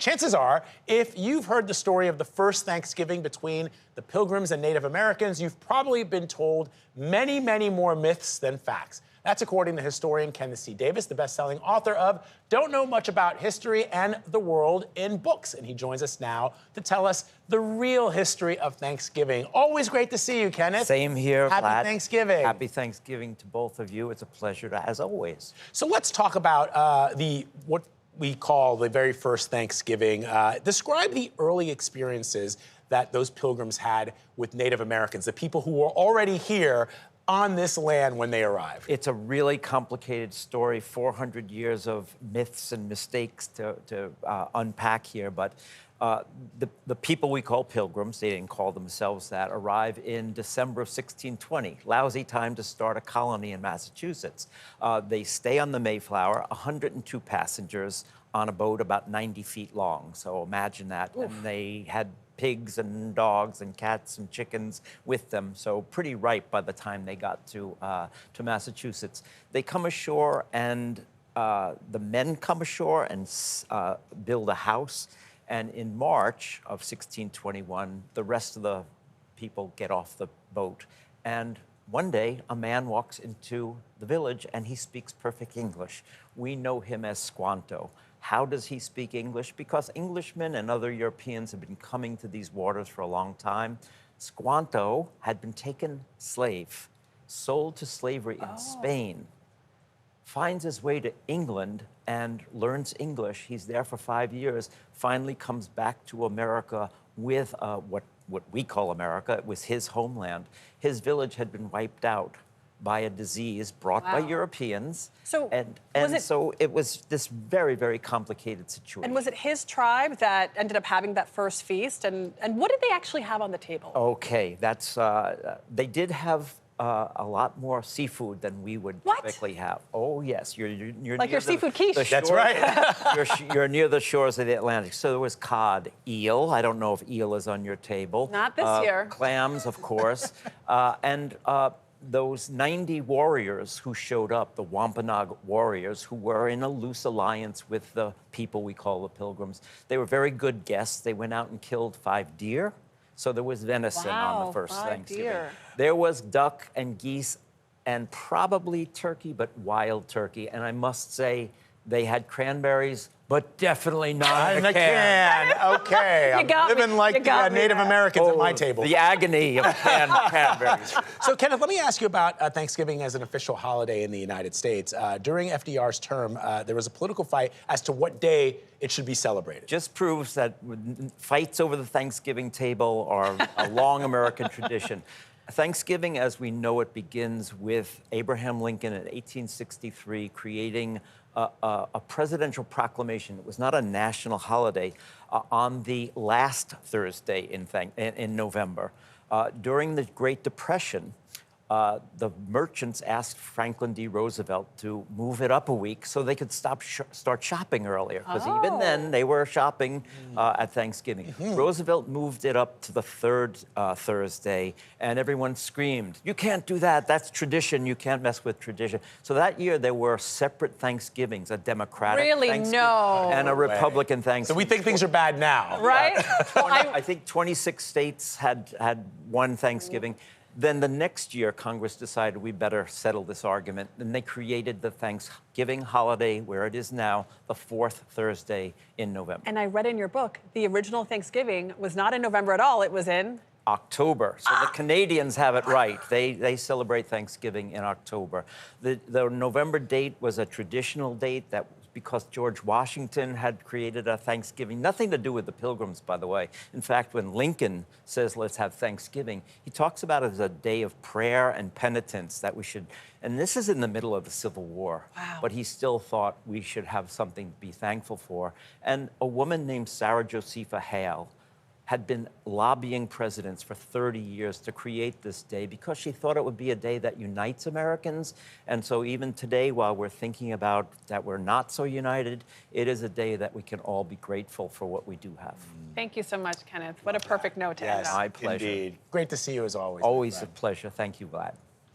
chances are, if you've heard the story of the first Thanksgiving between the Pilgrims and Native Americans, you've probably been told many, many more myths than facts. That's according to historian Kenneth C. the best-selling author of Don't Know Much About History and the World in Books. And he joins us now to tell us the real history of Thanksgiving. Always great to see you, Kenneth. Same here, Happy Vlad. Thanksgiving. Happy Thanksgiving to both of you. It's a pleasure, as always. So let's talk about what we call the very first Thanksgiving. Describe the early experiences that those pilgrims had with Native Americans, the people who were already here on this land when they arrived. It's a really complicated story, 400 years of myths and mistakes to unpack here, but the people we call pilgrims, they didn't call themselves that, arrive in December of 1620. Lousy time to start a colony in Massachusetts. They stay on the Mayflower, 102 passengers on a boat about 90 feet long. So imagine that. Oof. And they had pigs and dogs and cats and chickens with them, so pretty ripe by the time they got to Massachusetts. They come ashore, and the men come ashore and build a house. And in March of 1621, the rest of the people get off the boat. And one day, a man walks into the village, and he speaks perfect English. We know him as Squanto. How does he speak English? Because Englishmen and other Europeans have been coming to these waters for a long time. Squanto had been taken slave, sold to slavery in Spain, finds his way to England and learns English. He's there for 5 years, finally comes back to America with what we call America. It was his homeland. His village had been wiped out by a disease brought by Europeans. So so it was this very, very complicated situation. And was it his tribe that ended up having that first feast? And what did they actually have on the table? Okay, that's, they did have a lot more seafood than we would typically have. Oh, yes. You're like your seafood quiche. That's right. You're near the shores of the Atlantic. So there was cod, eel. I don't know if eel is on your table. Not this year. Clams, of course. And those 90 warriors who showed up, the Wampanoag warriors, who were in a loose alliance with the people we call the Pilgrims, they were very good guests. They went out and killed 5 deer. So there was venison on the first Thanksgiving. Deer. There was duck and geese and probably turkey, but wild turkey. And I must say, they had cranberries, but definitely not in a can. Okay, I'm living like the Native Americans at my table. The agony of canned cranberries. So, Kenneth, let me ask you about Thanksgiving as an official holiday in the United States. During FDR's term, there was a political fight as to what day it should be celebrated. Just proves that fights over the Thanksgiving table are a long American tradition. Thanksgiving, as we know it, begins with Abraham Lincoln in 1863 creating a presidential proclamation. It was not a national holiday on the last Thursday in November. During the Great Depression, the merchants asked Franklin D. Roosevelt to move it up a week so they could start shopping earlier, because even then they were shopping at Thanksgiving. Roosevelt moved it up to the third Thursday, and everyone screamed, "You can't do that, that's tradition, you can't mess with tradition." So that year there were separate Thanksgivings, a Democratic Thanksgiving and a Republican Thanksgiving. So we think things are bad now. Right? I think 26 states had one Thanksgiving. Then the next year, Congress decided we better settle this argument. And they created the Thanksgiving holiday, where it is now, the 4th Thursday in November. And I read in your book, the original Thanksgiving was not in November at all. It was in October. So the Canadians have it right. They celebrate Thanksgiving in October. The November date was a traditional date that because George Washington had created a Thanksgiving. Nothing to do with the Pilgrims, by the way. In fact, when Lincoln says, let's have Thanksgiving, he talks about it as a day of prayer and penitence that we should, and this is in the middle of the Civil War. Wow. But he still thought we should have something to be thankful for. And a woman named Sarah Josepha Hale had been lobbying presidents for 30 years to create this day because she thought it would be a day that unites Americans. And so even today, while we're thinking about that we're not so united, it is a day that we can all be grateful for what we do have. Thank you so much, Kenneth. What a perfect note to end on. My pleasure. Indeed. Great to see you as always. Always a pleasure. Thank you, Vlad.